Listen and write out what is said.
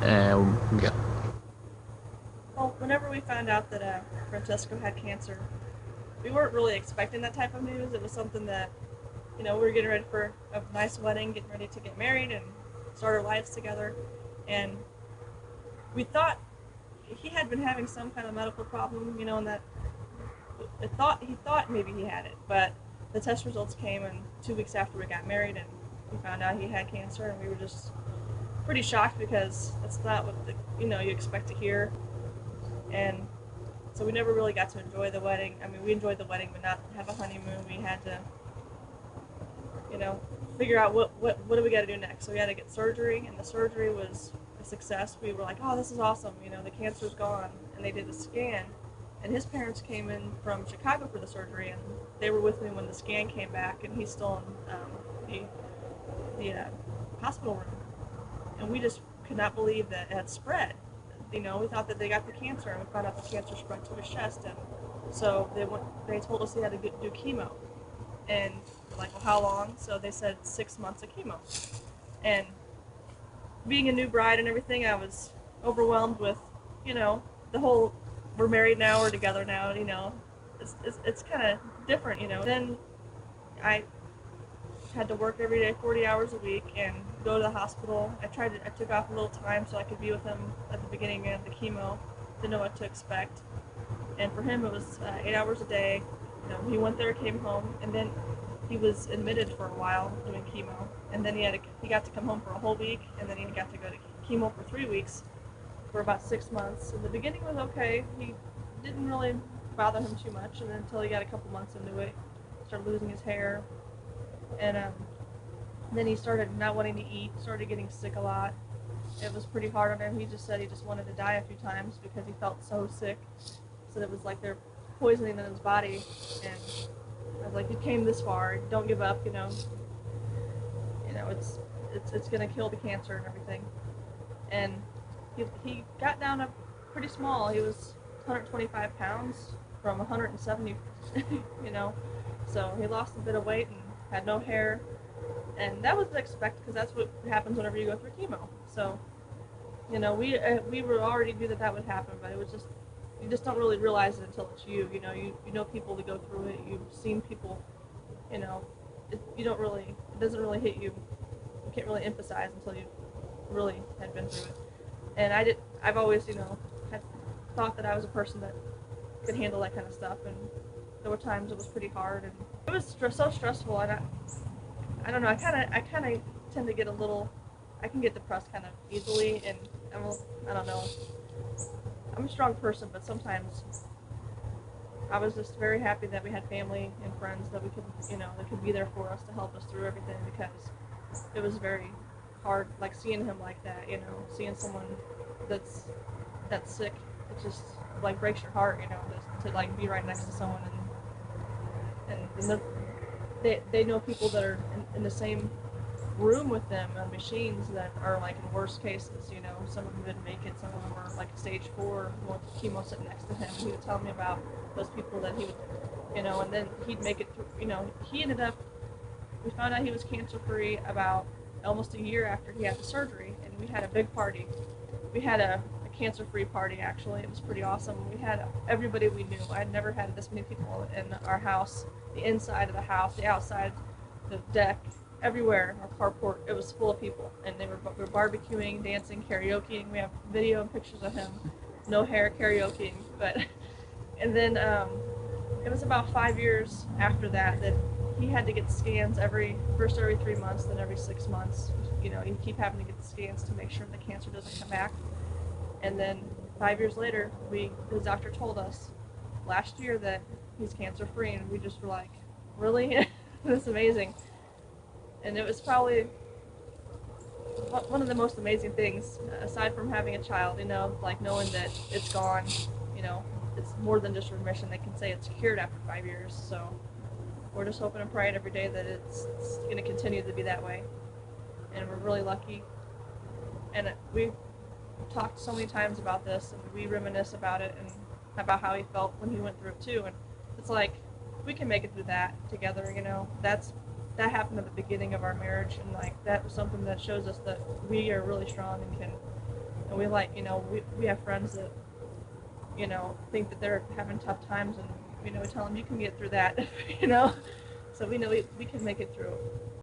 Yeah. Well, whenever we found out that Francesco had cancer, we weren't really expecting that type of news. It was something that, we were getting ready for a nice wedding, getting ready to get married and start our lives together. And we thought he had been having some kind of medical problem, and that he thought maybe he had it, but the test results came, and 2 weeks after we got married, and we found out he had cancer, and we were just pretty shocked because that's not what you expect to hear, and so we never really got to enjoy the wedding. I mean, we enjoyed the wedding, but not have a honeymoon. We had to, you know, figure out what do we got to do next. So we had to get surgery, and the surgery was a success. We were like, oh, this is awesome. The cancer's gone, and they did a scan, and his parents came in from Chicago for the surgery, and they were with me when the scan came back, and he's still in the hospital room, and we just could not believe that it had spread. We thought that they got the cancer, and we found out the cancer spread to his chest, and so they told us he had to do chemo, and we're like, well, how long? So they said 6 months of chemo, and being a new bride and everything, I was overwhelmed with, the whole we're married now, we're together now, it's kind of different. Then I had to work every day 40 hours a week and go to the hospital. I took off a little time so I could be with him at the beginning of the chemo, to know what to expect. And for him, it was 8 hours a day. He went there, came home, and then he was admitted for a while doing chemo. And then he got to come home for a whole week, and then he got to go to chemo for 3 weeks for about 6 months. In the beginning was okay. He didn't really bother him too much, and then until he got a couple months into it, started losing his hair, and then he started not wanting to eat, started getting sick a lot. It was pretty hard on him. He just said he just wanted to die a few times because he felt so sick. So it was like they're poisoning in his body. And I was like, you came this far. Don't give up. It's gonna kill the cancer and everything. And he got down to pretty small. He was 125 pounds from 170. you know, so he lost a bit of weight and had no hair, and that was expected because that's what happens whenever you go through chemo. So, we were already knew that that would happen, but it was just you just don't really realize it until it's you. You know people that go through it. You've seen people. You know, you don't really it doesn't really hit you. You can't really emphasize until you really had been through it. And I've always had thought that I was a person that could handle that kind of stuff, and there were times it was pretty hard, and it was so stressful. And I don't know. I kind of tend to get a little. I can get depressed kind of easily, and I don't know. I'm a strong person, but sometimes I was just very happy that we had family and friends that we could, that could be there for us to help us through everything, because it was very hard, like seeing him like that, seeing someone that's sick. It just like breaks your heart, to like be right next to someone, and they know people that are in the same room with them on machines that are like in worst cases. Some of them didn't make it. Some of them were like stage 4, with chemo sitting next to him. He would tell me about those people that he would, and then he'd make it through. He ended up. We found out he was cancer free about almost a year after he had the surgery, and we had a big party. We had a cancer free party, actually. It was pretty awesome. We had everybody we knew. I had never had this many people in our house. The inside of the house, the outside, the deck, everywhere, our carport, it was full of people, and we were barbecuing, dancing, karaokeing. We have video and pictures of him, no hair, karaokeing. But and then it was about 5 years after that he had to get scans every 3 months, then every 6 months. You keep having to get the scans to make sure the cancer doesn't come back. And then 5 years later, his doctor told us last year that he's cancer free, and we just were like, really? That's amazing. And it was probably one of the most amazing things, aside from having a child, like knowing that it's gone. It's more than just remission. They can say it's cured after 5 years. So we're just hoping and praying every day that it's going to continue to be that way. And we're really lucky. And we talked so many times about this, and we reminisce about it and about how he felt when he went through it too. And it's like, we can make it through that together. That happened at the beginning of our marriage, and like that was something that shows us that we are really strong and can And we like, we have friends that, think that they're having tough times, and we tell them you can get through that, so we know we can make it through.